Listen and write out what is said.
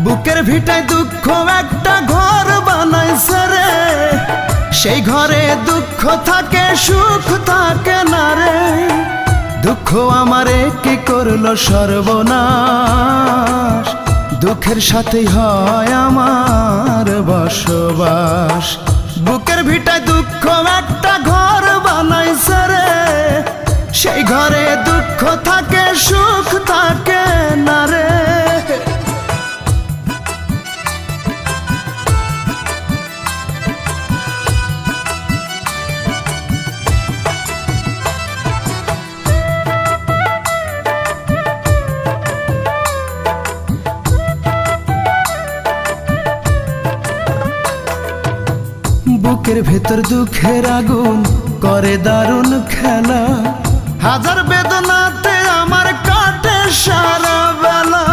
বুকের ভিটায় দুঃখ একটা ঘর বানাইছে রে, সেই ঘরে দুঃখ থাকে সুখ থাকে না রে। দুঃখ আমারে কি করলো সর্বনাশ, দুঃখের সাথেই হয় আমার বসবাস। বুকের ভিটায় দুঃখ একটা ঘর বানাইছে রে, সেই ঘরে দুঃখ থাকে সুখ থাকে না রে। বুকের ভেতর দুঃখের আগুন করে দারুণ খেলা, হাজার বেদনাতে আমার কাটে সারা বেলা।